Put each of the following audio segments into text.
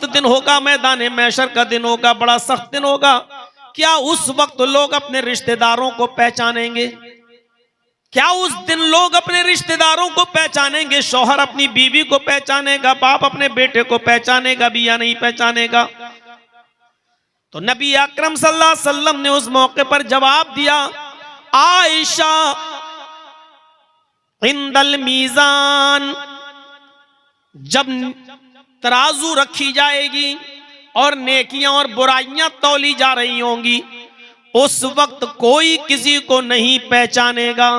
सख्त दिन होगा, मैदान महशर का दिन होगा, बड़ा सख्त दिन होगा। क्या उस वक्त लोग अपने रिश्तेदारों को पहचानेंगे? क्या उस दिन लोग अपने रिश्तेदारों को पहचानेंगे? शौहर अपनी बीवी को पहचानेगा, बाप अपने बेटे को पहचानेगा भी या नहीं पहचानेगा? तो नबी अकरम सल्लल्लाहु अलैहि वसल्लम ने उस मौके पर जवाब दिया, आयशा इंदल मीजान, जब तराजू रखी जाएगी और नेकियां और बुराइयां तौली जा रही होंगी, उस वक्त कोई किसी को नहीं पहचानेगा।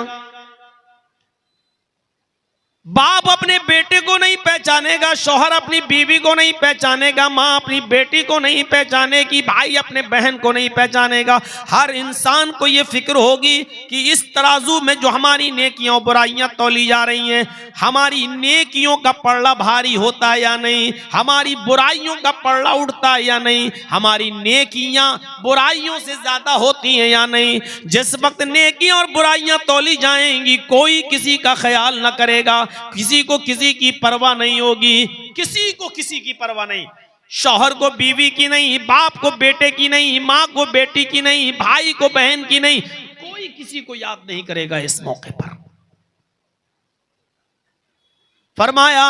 बाप अपने बेटे को नहीं पहचानेगा, शौहर अपनी बीवी को नहीं पहचानेगा, माँ अपनी बेटी को नहीं पहचानेगी, भाई अपने बहन को नहीं पहचानेगा। हर इंसान को यह फिक्र होगी कि इस तराजू में जो हमारी नेकियां और बुराइयां तौली जा रही हैं, हमारी नेकियों का पलड़ा भारी होता है या नहीं, हमारी बुराइयों का पलड़ा उठता है या नहीं, हमारी नेकियां बुराइयों से ज्यादा होती हैं या नहीं। जिस वक्त नेकियां और बुराइयां तौली जाएंगी, कोई किसी का ख्याल न करेगा, किसी को किसी की परवाह नहीं होगी, किसी को किसी की परवाह नहीं। शौहर को बीवी की नहीं, बाप को बेटे की नहीं, माँ को बेटी की नहीं, भाई को बहन की नहीं, कोई किसी को याद नहीं करेगा। इस मौके पर फरमाया,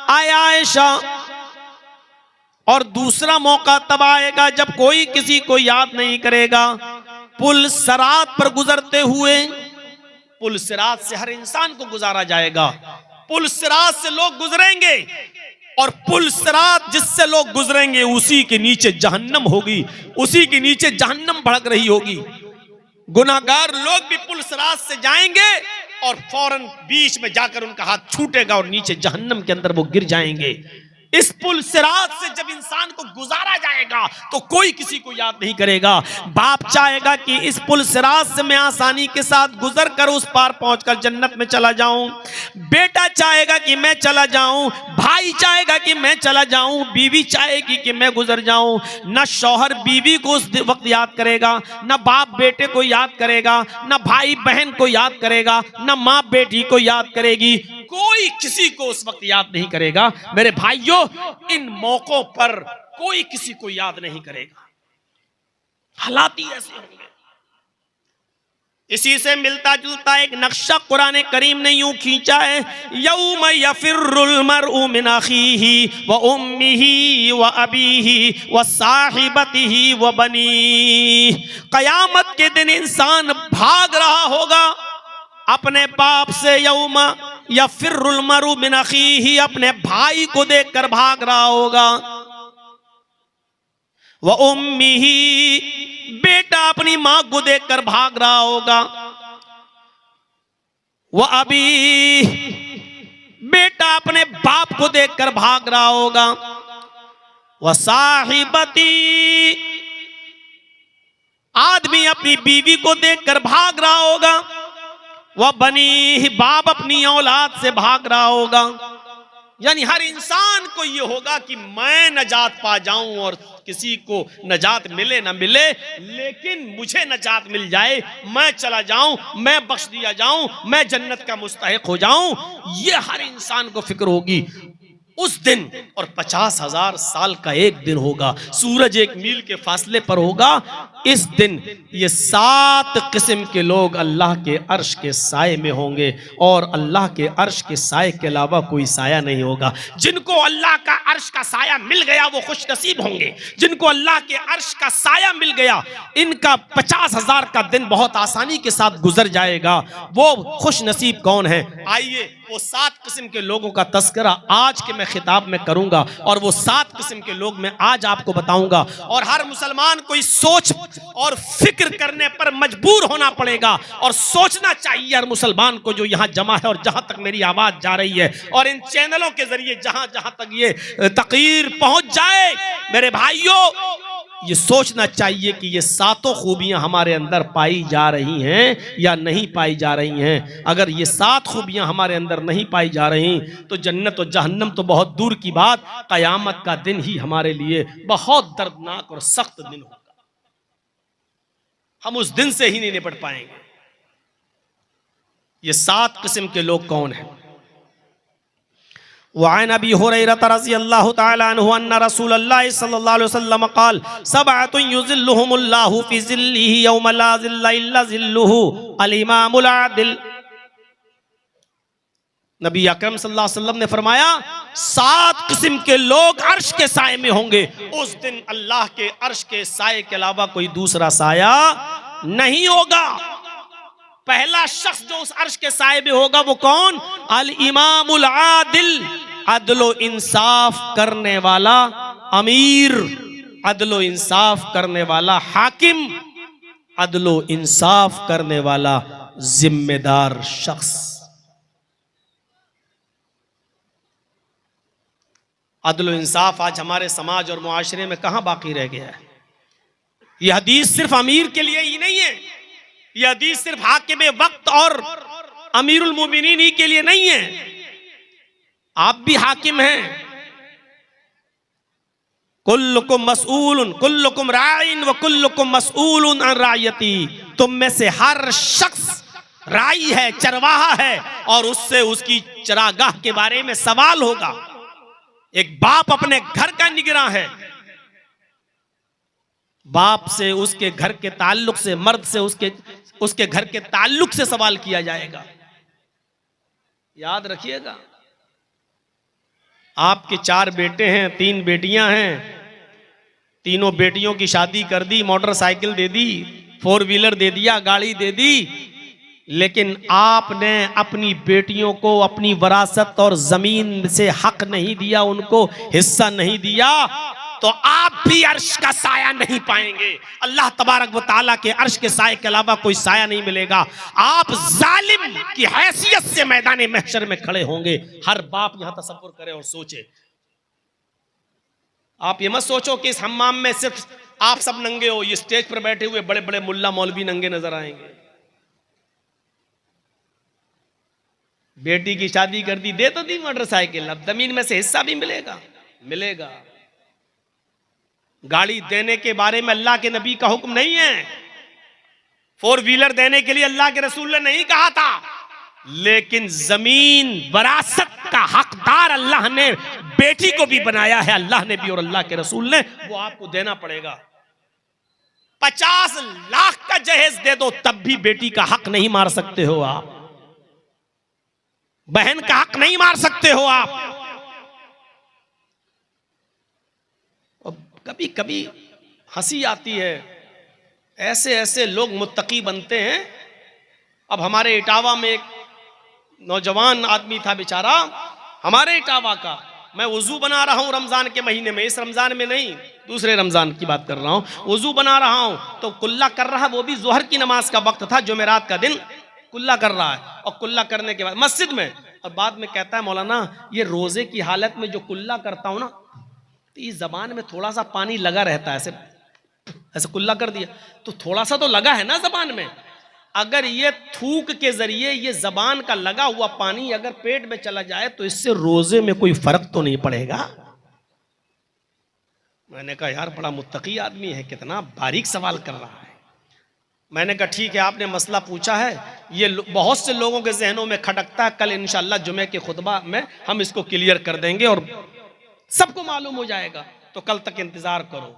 आया आयशा, और दूसरा मौका तब आएगा जब कोई किसी को याद नहीं करेगा। पुल सरात पर गुजरते हुए, पुल सिरात से हर इंसान को गुजारा जाएगा, पुल सिरात से लोग गुजरेंगे, और पुल सिरात जिससे लोग गुजरेंगे उसी के नीचे जहन्नम होगी, उसी के नीचे जहन्नम भड़क रही होगी। गुनाहगार लोग भी पुल सिरात से जाएंगे और फौरन बीच में जाकर उनका हाथ छूटेगा और नीचे जहन्नम के अंदर वो गिर जाएंगे। इस पुल सिरात से जब इंसान को गुजारा जाएगा तो कोई किसी को याद नहीं करेगा। बाप चाहेगा कि इस पुल सिरात से मैं आसानी के साथ गुजर कर उस पार पहुंचकर जन्नत में चला जाऊं, बेटा चाहेगा कि मैं चला जाऊं, भाई चाहेगा कि मैं चला जाऊं, बीवी चाहेगी कि मैं गुजर जाऊं। न शौहर बीवी को उस वक्त याद करेगा, न बाप बेटे को याद करेगा, न भाई बहन को याद करेगा, न माँ बेटी को याद करेगी, कोई किसी को उस वक्त याद नहीं करेगा। मेरे भाइयों, इन मौकों पर कोई किसी को याद नहीं करेगा। हालात ही ऐसे होंगे। इसी से मिलता जुलता एक नक्शा कुरान करीम ने यूं खींचा है, यौम यफिर्रुल मरउ मिन अखीही व उम्मिही व अबीही व साहिबतिही व बनी। कयामत के दिन इंसान भाग रहा होगा अपने बाप से। यौम यफिर्रुल मरउ मिन अखीही, अपने भाई को देखकर भाग रहा होगा। व उम्मिही, बेटा अपनी मां को देखकर भाग रहा होगा। व अबी, बेटा अपने बाप को देखकर भाग रहा होगा। व साहिबती, आदमी अपनी बीवी को देखकर भाग रहा होगा। वह बनी, बाप अपनी औलाद से भाग रहा होगा। यानी हर इंसान को यह होगा कि मैं नजात पा जाऊं और किसी को नजात मिले ना मिले, लेकिन मुझे नजात मिल जाए, मैं चला जाऊं, मैं बख्श दिया जाऊं, मैं जन्नत का मुस्तहिक हो जाऊं। यह हर इंसान को फिक्र होगी उस दिन। और 50,000 साल का एक दिन होगा, सूरज 1 मील के फासले पर होगा। इस दिन ये 7 किस्म के लोग अल्लाह के अर्श के साए में होंगे, और अल्लाह के अर्श के साए के अलावा कोई साया नहीं होगा। जिनको अल्लाह का अर्श का साया मिल गया वो खुश नसीब होंगे। जिनको अल्लाह के अर्श का साया मिल गया, इनका 50,000 का दिन बहुत आसानी के साथ गुजर जाएगा। वो खुश नसीब कौन है? आइए वो 7 किस्म के लोगों का तस्करा आज के मैं खिताब में करूंगा, और वो 7 किस्म के लोग मैं आज आपको बताऊंगा। और हर मुसलमान को इस सोच और फिक्र करने पर मजबूर होना पड़ेगा, और सोचना चाहिए हर मुसलमान को जो यहाँ जमा है, और जहां तक मेरी आवाज जा रही है, और इन चैनलों के जरिए जहां जहां तक ये तकरीर पहुंच जाए, मेरे भाइयों, ये सोचना चाहिए कि ये 7 खूबियां हमारे अंदर पाई जा रही हैं या नहीं पाई जा रही हैं। अगर ये 7 खूबियां हमारे अंदर नहीं पाई जा रही तो जन्नत और जहन्नम तो बहुत दूर की बात, कयामत का दिन ही हमारे लिए बहुत दर्दनाक और सख्त दिन होगा। हम उस दिन से ही नहीं निपट पाएंगे। ये 7 किस्म के लोग कौन हैं? वअन अबी हुरैरा रज़ियल्लाहु तआला अन्हु अन्ना रसूलल्लाह सल्लल्लाहु अलैहि वसल्लम क़ाल सबअतुन युज़िल्लुहुमुल्लाहु फ़ी ज़िल्लिही यौम ला ज़िल्ला इल्ला ज़िल्लुहु अल इमामुल आदिल। नबी अकरम सल्लल्लाहु अलैहि वसल्लम ने फरमाया 7 किस्म के लोग अर्श के साए में होंगे। उस दिन अल्लाह के अर्श के साए के अलावा कोई दूसरा साया नहीं होगा। पहला शख्स जो उस अर्श के साए में होगा वो कौन? अल इमामुल आदिल, अदलो इंसाफ करने वाला अमीर, अदलो इंसाफ करने वाला हाकिम, अदलो इंसाफ करने वाला जिम्मेदार शख्स। अदलो इंसाफ आज हमारे समाज और मुआशरे में कहां बाकी रह गया है। यह हदीस सिर्फ अमीर के लिए ही नहीं है, यह हदीस सिर्फ हाकिम वक्त और अमीरुल मोमिनीन ही के लिए नहीं है। आप भी हाकिम हैं। कुल्लुकुम मसऊलुन कुल्लुकुम राइन व कुल्लुकुम मसऊलुन अन रायती। तुम में से हर शख्स राई है, चरवाहा है, और उससे उसकी चरागाह के बारे में सवाल होगा। एक बाप अपने घर का निगरान है, बाप से उसके घर के ताल्लुक से, मर्द से उसके घर के ताल्लुक से सवाल किया जाएगा। याद रखिएगा। आपके 4 बेटे हैं, 3 बेटियां हैं, तीनों बेटियों की शादी कर दी, मोटरसाइकिल दे दी, 4 व्हीलर दे दिया, गाड़ी दे दी, लेकिन आपने अपनी बेटियों को अपनी वरासत और जमीन से हक नहीं दिया, उनको हिस्सा नहीं दिया, तो आप भी अर्श का साया नहीं पाएंगे। अल्लाह तबारक व तआला के अर्श के साए के अलावा कोई साया नहीं मिलेगा। आप जालिम की हैसियत से मैदान महशर में खड़े होंगे। हर बाप यहां तसव्वुर करे और सोचे। आप ये मत सोचो कि इस हम्माम में सिर्फ आप सब नंगे हो, ये स्टेज पर बैठे हुए बड़े बड़े मुल्ला मौलवी नंगे नजर आएंगे। बेटी की शादी कर दी, दे तो दी मोटरसाइकिल, अब जमीन में से हिस्सा भी मिलेगा। मिलेगा। गाड़ी देने के बारे में अल्लाह के नबी का हुक्म नहीं है, 4 व्हीलर देने के लिए अल्लाह के रसूल ने नहीं कहा था, लेकिन जमीन वरासत का हकदार अल्लाह ने बेटी को भी बनाया है, अल्लाह ने भी और अल्लाह के रसूल ने, वो आपको देना पड़ेगा। 50 लाख का जहेज दे दो तब भी बेटी का हक नहीं मार सकते हो आप, बहन का हक नहीं मार सकते हो आप। कभी कभी हंसी आती है, ऐसे ऐसे लोग मुत्तकी बनते हैं। अब हमारे इटावा में एक नौजवान आदमी था बेचारा, हमारे इटावा का, मैं वजू बना रहा हूं रमजान के महीने में, इस रमजान में नहीं, दूसरे रमजान की बात कर रहा हूं, वजू बना रहा हूं तो कुल्ला कर रहा, वो भी जोहर की नमाज का वक्त था, जुमेरात का दिन, कुल्ला कर रहा है, और कुल्ला करने के बाद मस्जिद में, और बाद में कहता है मौलाना ये रोजे की हालत में जो कुल्ला करता हूं ना, तो इस जबान में थोड़ा सा पानी लगा रहता है, ऐसे ऐसे कुल्ला कर दिया तो थोड़ा सा तो लगा है ना जबान में, अगर ये थूक के जरिए ये जबान का लगा हुआ पानी अगर पेट में चला जाए तो इससे रोजे में कोई फर्क तो नहीं पड़ेगा। मैंने कहा यार बड़ा मुत्तकी आदमी है, कितना बारीक सवाल कर रहा है। मैंने कहा ठीक है, आपने मसला पूछा है, ये बहुत से लोगों के जहनों में खटकता है, कल इंशाल्लाह जुमे के खुतबा में हम इसको क्लियर कर देंगे और सबको मालूम हो जाएगा, तो कल तक इंतजार करो।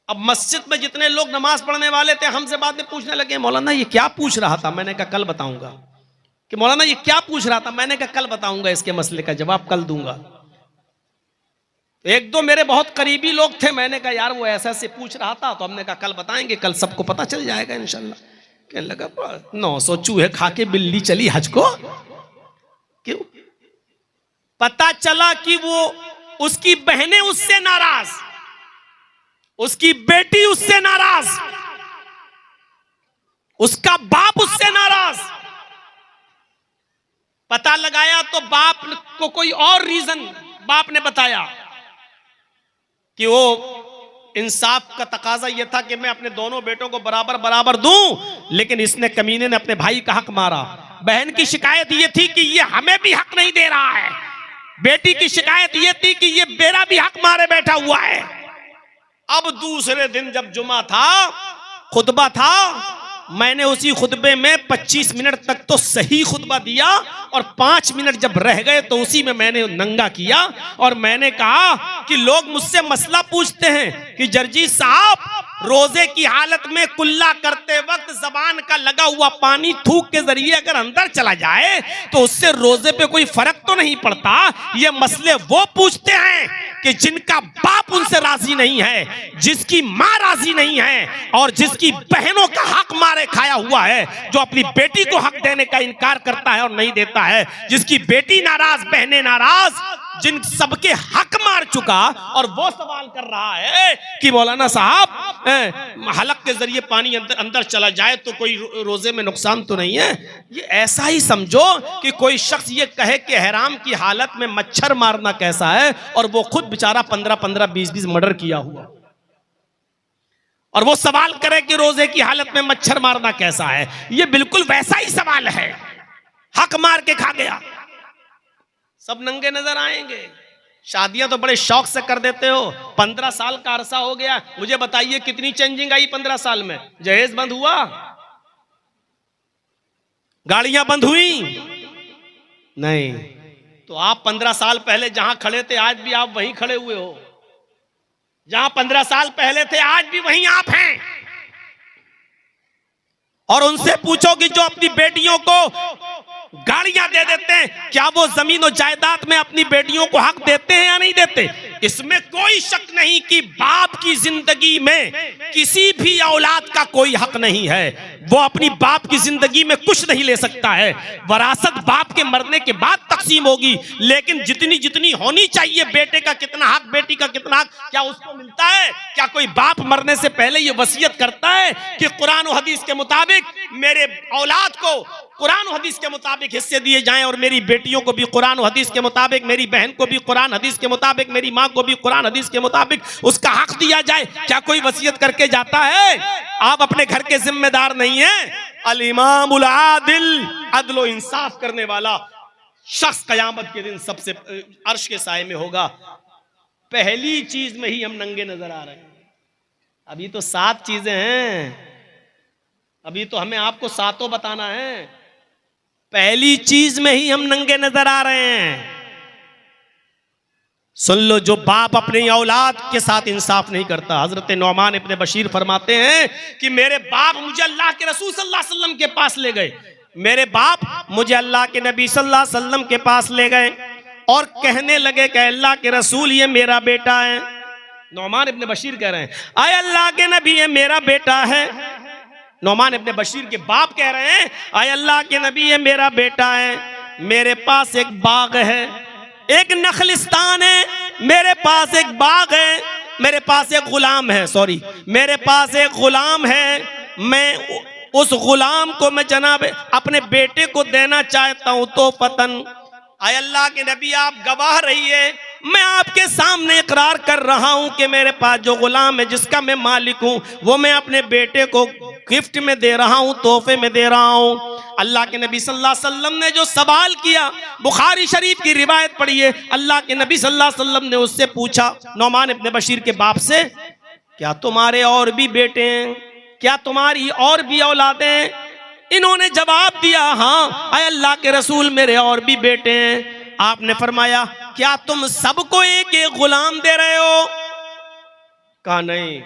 अब मस्जिद में जितने लोग नमाज पढ़ने वाले थे हमसे बाद में पूछने लगे मौलाना ये क्या पूछ रहा था, मैंने कहा कल बताऊंगा। कि मौलाना ये क्या पूछ रहा था, मैंने कहा कल बताऊंगा, इसके मसले का जवाब कल दूंगा। एक दो मेरे बहुत करीबी लोग थे, मैंने कहा यार वो ऐसा से पूछ रहा था, तो हमने कहा कल बताएंगे, कल सबको पता चल जाएगा इंशाल्लाह। कहने लगा 900 चूहे खा के बिल्ली चली हज को, क्यों? पता चला कि वो उसकी बहनें उससे नाराज, उसकी बेटी उससे नाराज, उसका बाप उससे नाराज। पता लगाया तो बाप को कोई और रीजन बाप ने बताया कि वो इंसाफ का तकाजा यह था कि मैं अपने दोनों बेटों को बराबर बराबर दूं, लेकिन इसने कमीने ने अपने भाई का हक मारा। बहन की शिकायत यह थी कि ये हमें भी हक नहीं दे रहा है, बेटी की शिकायत यह थी कि ये मेरा भी हक मारे बैठा हुआ है। अब दूसरे दिन जब जुमा था, खुतबा था, मैंने उसी खुतबे में 25 मिनट तक तो सही खुतबा दिया और 5 मिनट जब रह गए तो उसी में मैंने नंगा किया और मैंने कहा कि लोग मुझसे मसला पूछते हैं कि जर्जी साहब, रोजे की हालत में कुल्ला करते वक्त जबान का लगा हुआ पानी थूक के जरिए अगर अंदर चला जाए तो उससे रोजे पे कोई फर्क तो नहीं पड़ता। ये मसले वो पूछते हैं कि जिनका बाप उनसे राजी नहीं है, जिसकी माँ राजी नहीं है और जिसकी बहनों का हक मारे खाया हुआ है, जो अपनी बेटी को हक देने का इनकार करता है और नहीं देता है, जिसकी बेटी नाराज, बहनें नाराज, जिन सबके हक मार चुका और वो सवाल कर रहा है कि मौलाना साहब हलक के जरिए पानी अंदर चला जाए तो कोई रोजे में नुकसान तो नहीं है। ये ऐसा ही समझो कि कोई शख्स ये कहे कि हराम की हालत में मच्छर मारना कैसा है और वो खुद बेचारा 15-15, 20-20 मर्डर किया हुआ, और वो सवाल करे कि रोजे की हालत में मच्छर मारना कैसा है। ये बिल्कुल वैसा ही सवाल है, हक मार के खा गया। सब नंगे नजर आएंगे। शादियां तो बड़े शौक से कर देते हो। 15 साल का अरसा हो गया, मुझे बताइए कितनी चेंजिंग आई 15 साल में? जहेज बंद हुआ? गाड़ियां बंद हुई? नहीं। तो आप 15 साल पहले जहां खड़े थे आज भी आप वहीं खड़े हुए हो। जहां 15 साल पहले थे आज भी वहीं आप हैं। और उनसे पूछो कि जो अपनी बेटियों को गाड़ियां दे देते हैं, क्या वो जमीन और जायदाद में अपनी बेटियों को हक देते हैं या नहीं देते? इसमें कोई शक नहीं कि बाप की जिंदगी में किसी भी औलाद का कोई हक नहीं है। वो अपनी बाप की जिंदगी में कुछ नहीं ले सकता है। वरासत बाप के मरने के बाद तकसीम होगी, लेकिन जितनी जितनी होनी चाहिए, बेटे का कितना हक, बेटी का कितना हक, क्या उसको मिलता है? क्या कोई बाप मरने से पहले ये वसीयत करता है कि कुरान और हदीस के मुताबिक मेरे औलाद को कुरान और हदीस के मुताबिक हिस्से दिए जाएं और मेरी बेटियों को भी कुरान और हदीस के मुताबिक, मेरी बहन को भी कुरान हदीस के मुताबिक, मेरी माँ को भी कुरान हदीस के मुताबिक उसका हक दिया जाए? क्या कोई वसीयत करके जाता है? आप अपने घर के जिम्मेदार नहीं हैं। अल इमामुल आदिल, अदल व इंसाफ करने वाला शख्स कयामत के दिन सबसे अर्श के साए में होगा। पहली चीज में ही हम नंगे नजर आ रहे हैं। अभी तो 7 चीजें हैं, अभी तो हमें आपको 7 बताना है। पहली चीज में ही हम नंगे नजर आ रहे हैं। सुन लो, जो बाप अपनी औलाद के साथ इंसाफ नहीं करता। हजरत नौमान इब्ने बशीर फरमाते हैं कि मेरे बाप मुझे अल्लाह के रसूल सल्लल्लाहु अलैहि वसल्लम के पास ले गए। मेरे बाप मुझे अल्लाह के नबी सल्लल्लाहु अलैहि वसल्लम के पास ले गए और कहने लगे कि अल्लाह के रसूल, ये मेरा बेटा है। नौमान इब्ने बशीर कह रहे हैं, आए अल्लाह के नबी, ये मेरा बेटा है। नौमान इब्ने बशीर के बाप कह रहे हैं, आए अल्लाह के नबी, ये मेरा बेटा है। मेरे पास एक बाग है, एक नखलिस्तान है, मेरे पास एक बाग है, मेरे पास एक गुलाम है, सॉरी, मेरे पास एक गुलाम है। मैं उस गुलाम को मैं जनाब अपने बेटे को देना चाहता हूं। तो फतन, आए अल्लाह के नबी, आप गवाह रहिए, मैं आपके सामने इकरार कर रहा हूं कि मेरे पास जो गुलाम है, जिसका मैं मालिक हूं, वो मैं अपने बेटे को गिफ्ट में दे रहा हूं, तोहफे में दे रहा हूं। अल्लाह के नबी सल्लल्लाहु अलैहि वसल्लम ने जो सवाल किया, बुखारी शरीफ की रिवायत पढ़िए, अल्लाह के नबी सल्लल्लाहु अलैहि वसल्लम ने उससे पूछा, नौमान इब्ने बशीर के बाप से, क्या तुम्हारे और भी बेटे हैं? क्या तुम्हारी और भी औलादें? इन्होंने जवाब दिया, हाँ आए अल्लाह के रसूल, मेरे और भी बेटे हैं। आपने फरमाया, क्या तुम सबको एक एक गुलाम दे रहे हो? कहा नहीं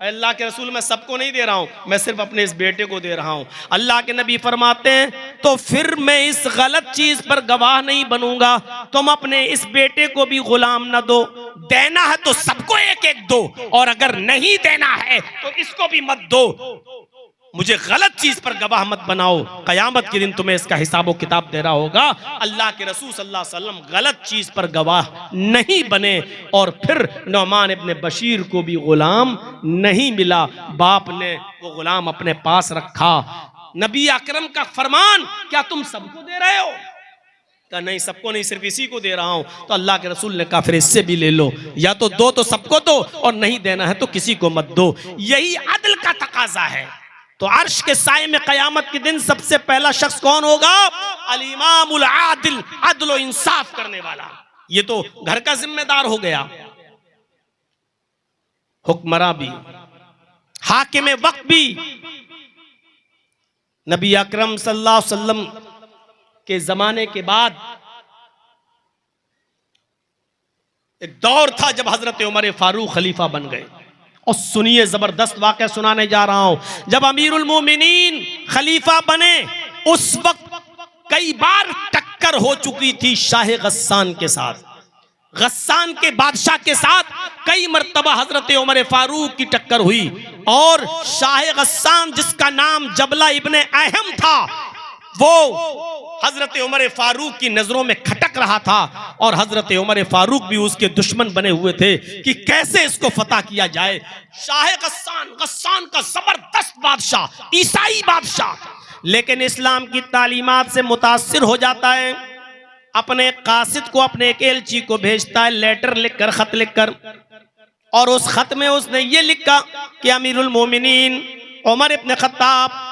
अल्लाह के रसूल, मैं सबको नहीं दे रहा हूं, मैं सिर्फ अपने इस बेटे को दे रहा हूं। अल्लाह के नबी फरमाते हैं, तो फिर मैं इस गलत चीज पर गवाह नहीं बनूंगा। तुम अपने इस बेटे को भी गुलाम न दो, देना है तो सबको एक एक दो, और अगर नहीं देना है तो इसको भी मत दो। मुझे गलत चीज पर गवाह मत बनाओ, कयामत के दिन तुम्हें इसका हिसाब किताब देना होगा। अल्लाह के रसूल सल्लल्लाहु अलैहि वसल्लम गलत चीज पर गवाह नहीं बने, और फिर नौमान इब्ने बशीर को भी गुलाम नहीं मिला। बाप ने वो गुलाम अपने पास रखा। नबी अकरम का फरमान, क्या तुम सबको दे रहे हो? कहा नहीं, सबको नहीं, सिर्फ इसी को दे रहा हूं। तो अल्लाह के रसूल ने कहा, फिर इससे भी ले लो, या तो दो तो सबको दो, और नहीं देना है तो किसी को मत दो। यही अदल का तकाजा है। तो अर्श के साए में कयामत के दिन सबसे पहला शख्स कौन होगा? अल इमामुल आदिल, अदल व इंसाफ करने वाला। ये तो घर का जिम्मेदार हो गया, हुक्मरां भी, हाकिम वक्त भी, नबी अकरम सल्लल्लाहु अलैहि वसल्लम के जमाने के बाद एक दौर था जब हजरत उमर फारूक खलीफा बन गए। और सुनिए, जबरदस्त वाक़या सुनाने जा रहा हूं। जब अमीरुल मोमिनीन खलीफा बने उस वक्त कई बार टक्कर हो चुकी थी शाह गस्सान के साथ। गस्सान के बादशाह के साथ कई मर्तबा हजरत उमर फारूक की टक्कर हुई। और शाह गस्सान, जिसका नाम जबला इब्ने अहम था, वो हजरत उमर फारूक की नजरों में खटक रहा था। और हजरत उमर फारूक भी उसके दुश्मन बने हुए थे कि कैसे इसको फतह किया जाए। शाह गस्सान का जबरदस्त बादशाह, ईसाई बादशाह, लेकिन इस्लाम की तालीमात से मुतासिर हो जाता है। अपने कासिद को, अपने एक एलची को भेजता है, लेटर लिखकर, खत लिखकर। और उस खत में उसने ये लिखा कि अमीरुल मोमिनीन उमर इब्न खत्ताब,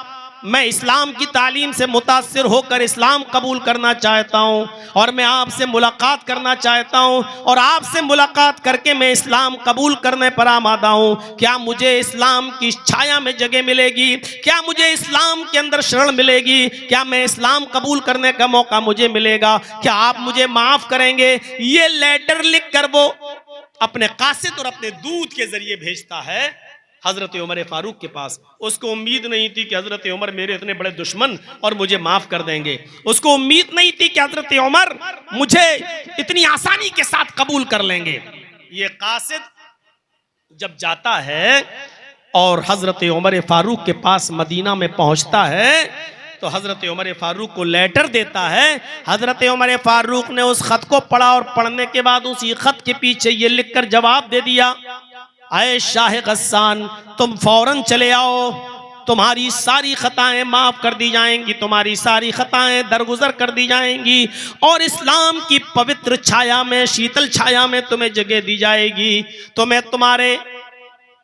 मैं इस्लाम की तालीम से मुतासिर होकर इस्लाम कबूल करना चाहता हूँ और मैं आपसे मुलाकात करना चाहता हूँ और आपसे मुलाकात करके मैं इस्लाम कबूल करने पर आमादा हूँ। क्या मुझे इस्लाम की छाया में जगह मिलेगी? क्या मुझे इस्लाम के अंदर शरण मिलेगी? क्या मैं इस्लाम कबूल करने का मौका मुझे मिलेगा? क्या आप मुझे माफ़ करेंगे? ये लेटर लिख कर वो अपने कासिद और अपने दूत के जरिए भेजता है हजरत उमर फारूक के पास। उसको उम्मीद नहीं थी कि हजरत उमर मेरे इतने बड़े दुश्मन और मुझे माफ कर देंगे। उसको उम्मीद नहीं थी कि हजरत उमर मुझे इतनी आसानी के साथ कबूल कर लेंगे। ये कासिद जब जाता है और हजरत उमर फारूक के पास मदीना में पहुंचता है तो हजरत उमर फारूक को लेटर देता है। हजरत उमर फारूक ने उस खत को पढ़ा और पढ़ने के बाद उसी खत के पीछे ये लिखकर जवाब दे दिया, आए शाह गस्सान, तुम फौरन चले आओ, तुम्हारी सारी खताएं माफ कर दी जाएंगी, तुम्हारी सारी खताएं दरगुजर कर दी जाएंगी और इस्लाम की पवित्र छाया में, शीतल छाया में तुम्हें जगह दी जाएगी। तुम्हें तुम्हारे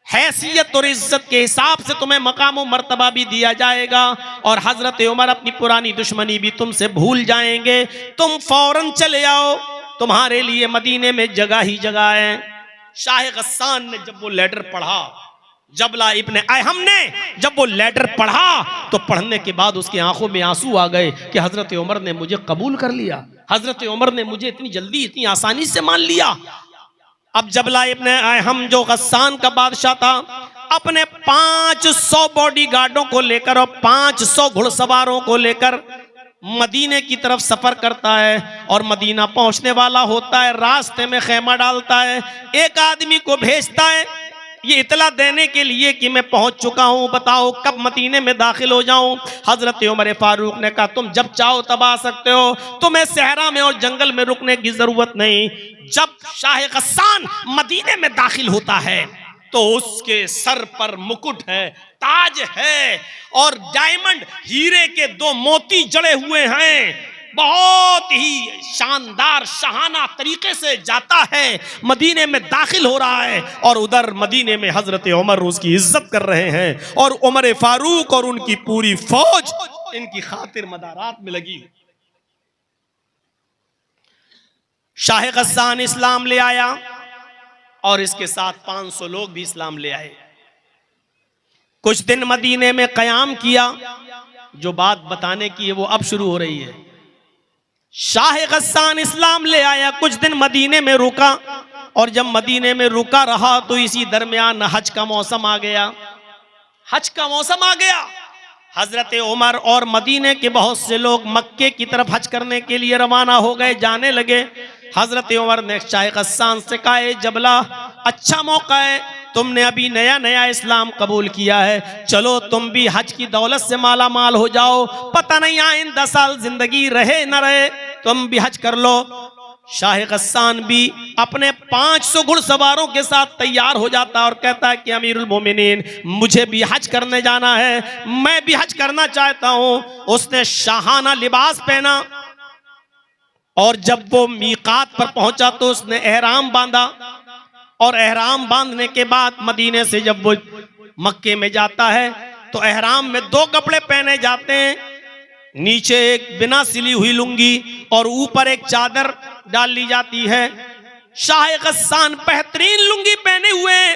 हैसियत और इज्जत के हिसाब से तुम्हें मकाम और मर्तबा भी दिया जाएगा और हजरत उमर अपनी पुरानी दुश्मनी भी तुमसे भूल जाएंगे। तुम फौरन चले आओ, तुम्हारे लिए मदीने में जगह ही जगह है। शाह गस्सान ने जब वो लेटर पढ़ा, जबला इब्ने अहम ने जब वो लेटर पढ़ा तो पढ़ने के बाद उसकी आंखों में आंसू आ गए कि हजरत उमर ने मुझे कबूल कर लिया, हजरत उमर ने मुझे इतनी जल्दी, इतनी आसानी से मान लिया। अब जबला इब्ने अहम जो गस्सान का बादशाह था, अपने 500 बॉडीगार्डों को लेकर और 500 घुड़सवारों को लेकर मदीने की तरफ सफर करता है और मदीना पहुंचने वाला होता है। रास्ते में खेमा डालता है, एक आदमी को भेजता है ये इतला देने के लिए कि मैं पहुंच चुका हूं, बताओ कब मदीने में दाखिल हो जाऊं। हजरत उमर फारूक ने कहा, तुम जब चाहो तब आ सकते हो, तुम्हें सहरा में और जंगल में रुकने की जरूरत नहीं। जब शाह गस्सान मदीने में दाखिल होता है तो उसके सर पर मुकुट है, ताज है और डायमंड, हीरे के 2 मोती जड़े हुए हैं। बहुत ही शानदार शाहाना तरीके से जाता है, मदीने में दाखिल हो रहा है और उधर मदीने में हजरत उमर उसकी इज्जत कर रहे हैं और उमर फारूक और उनकी पूरी फौज इनकी खातिर मदारात में लगी। शाह गस्सान इस्लाम ले आया और इसके साथ 500 लोग भी इस्लाम ले आए। कुछ दिन मदीने में कयाम किया। जो बात बताने की है वो अब शुरू हो रही है। शाह गस्सान इस्लाम ले आया, कुछ दिन मदीने में रुका और जब मदीने में रुका रहा तो इसी दरमियान हज का मौसम आ गया। हज का मौसम आ गया। हजरत उमर और मदीने के बहुत से लोग मक्के की तरफ हज करने के लिए रवाना हो गए, जाने लगे। हजरत उमर ने शाह गस्सान से कहा, जबला अच्छा मौका है, तुमने अभी नया नया इस्लाम कबूल किया है, चलो तुम भी हज की दौलत से माला माल हो जाओ, पता नहीं आइंदा साल जिंदगी रहे न रहे, तुम भी हज कर लो। शाह गस्सान भी अपने 500 घुड़सवारों के साथ तैयार हो जाता और कहता है कि अमीरुल मोमिनीन, मुझे भी हज करने जाना है, मैं भी हज करना चाहता हूं। उसने शाहाना लिबास पहना और जब वो मीकात पर पहुंचा तो उसने एहराम बांधा और एहराम बांधने के बाद मदीने से जब वो मक्के में जाता है तो एहराम में 2 कपड़े पहने जाते हैं, नीचे एक बिना सिली हुई लुंगी और ऊपर एक चादर डाल ली जाती है। शाह गस्सान बेहतरीन लुंगी पहने हुए,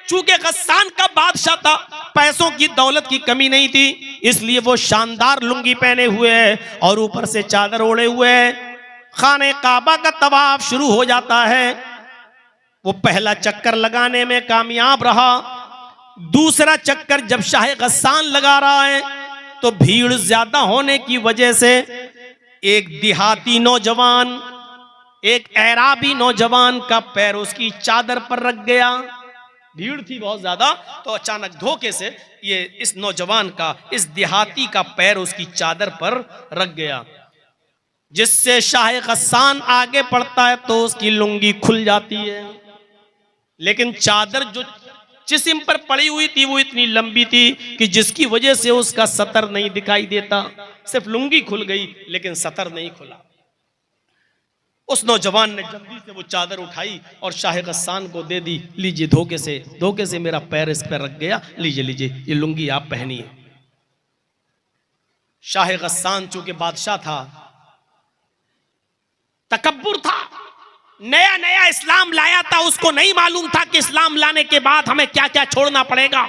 चूंकि गस्सान का बादशाह था, पैसों की दौलत की कमी नहीं थी, इसलिए वो शानदार लुंगी पहने हुए है और ऊपर से चादर ओढ़े हुए है। खाने काबा का तवाफ शुरू हो जाता है। वो पहला चक्कर लगाने में कामयाब रहा। दूसरा चक्कर जब शाह गस्सान लगा रहा है तो भीड़ ज्यादा होने की वजह से एक देहाती नौजवान, एक एराबी नौजवान का पैर उसकी चादर पर रख गया। भीड़ थी बहुत ज्यादा, तो अचानक धोखे से ये इस नौजवान का, इस देहाती का पैर उसकी चादर पर रख गया, जिससे शाह गस्सान आगे पड़ता है तो उसकी लुंगी खुल जाती है। लेकिन चादर जो जिस्म पर पड़ी हुई थी वो इतनी लंबी थी कि जिसकी वजह से उसका सतर नहीं दिखाई देता। सिर्फ लुंगी खुल गई लेकिन सतर नहीं खुला। उस नौजवान ने जल्दी से वो चादर उठाई और शाह गस्सान को दे दी। लीजिए, धोखे से मेरा पैर इस पर रख गया, लीजिए ये लुंगी आप पहनिए। शाह गस्सान चूंकि बादशाह था, तकब्बुर था, नया नया इस्लाम लाया था, उसको नहीं मालूम था कि इस्लाम लाने के बाद हमें क्या क्या छोड़ना पड़ेगा।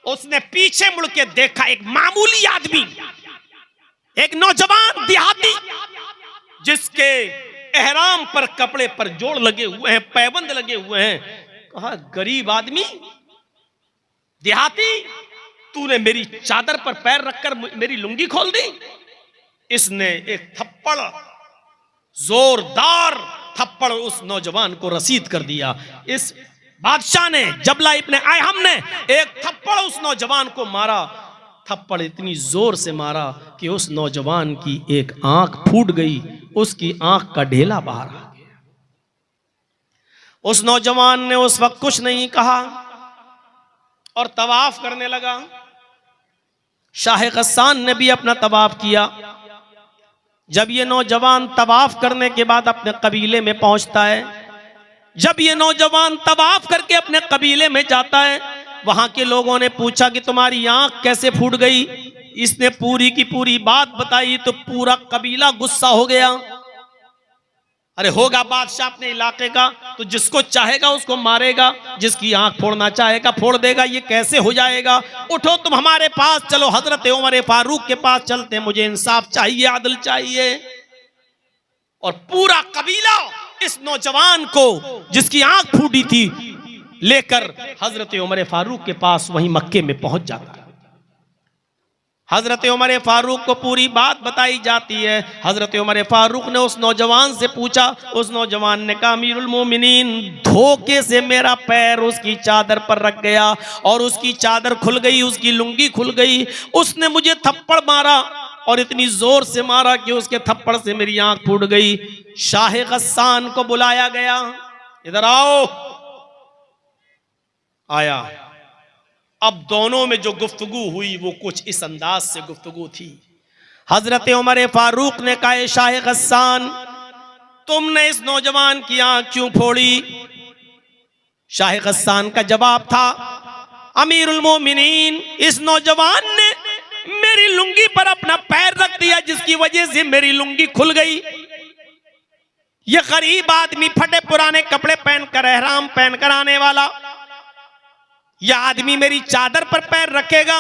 उसने पीछे मुड़ के देखा, एक मामूली आदमी, एक नौजवान देहाती जिसके एहराम पर, कपड़े पर जोड़ लगे हुए हैं, पैबंद लगे हुए हैं। कहा, गरीब आदमी, देहाती, तूने मेरी चादर पर पैर रखकर मेरी लुंगी खोल दी। इसने एक थप्पड़, जोरदार थप्पड़ उस नौजवान को रसीद कर दिया। इस बादशाह ने, जबला इब्ने अयहम ने एक थप्पड़ उस नौजवान को मारा। थप्पड़ इतनी जोर से मारा कि उस नौजवान की एक आंख फूट गई, उसकी आंख का ढेला बाहर आ गया। उस नौजवान ने उस वक्त कुछ नहीं कहा और तवाफ करने लगा। शाह गस्सान ने भी अपना तवाफ किया। जब ये नौजवान तवाफ करने के बाद अपने कबीले में पहुंचता है, जब ये नौजवान तवाफ करके अपने कबीले में जाता है, वहां के लोगों ने पूछा कि तुम्हारी आंख कैसे फूट गई। इसने पूरी की पूरी बात बताई तो पूरा कबीला गुस्सा हो गया। अरे होगा बादशाह अपने इलाके का तो जिसको चाहेगा उसको मारेगा, जिसकी आंख फोड़ना चाहेगा फोड़ देगा, ये कैसे हो जाएगा। उठो, तुम हमारे पास चलो, हजरत उमर फारूक के पास चलते, मुझे इंसाफ चाहिए, आदल चाहिए। और पूरा कबीला इस नौजवान को, जिसकी आंख फूटी थी, लेकर हजरत उमर फारूक के पास वहीं मक्के में पहुंच जाता है। हजरत उमर फारूक को पूरी बात बताई जाती है। हजरत उमर फारूक ने उस नौजवान से पूछा। उस नौजवान ने कहा, अमीरुल मोमिनीन, धोखे से मेरा पैर उसकी चादर पर रख गया और उसकी चादर खुल गई, उसकी लुंगी खुल गई। उसने मुझे थप्पड़ मारा और इतनी जोर से मारा कि उसके थप्पड़ से मेरी आंख फूट गई। शाह गस्सान को बुलाया गया, इधर आओ। आया। अब दोनों में जो गुफ्तगू हुई वो कुछ इस अंदाज से गुफ्तगू थी। हजरत उमर फारूक ने कहा, शाह गस्सान, तुमने इस नौजवान की आंख क्यों फोड़ी। शाह गस्सान का जवाब था, अमीरुल मोमिनीन, इस नौजवान ने मेरी लुंगी पर अपना पैर रख दिया, जिसकी वजह से मेरी लुंगी खुल गई। यह गरीब आदमी, फटे पुराने कपड़े पहनकर, एहराम पहनकर आने वाला, यह आदमी मेरी चादर पर पैर रखेगा।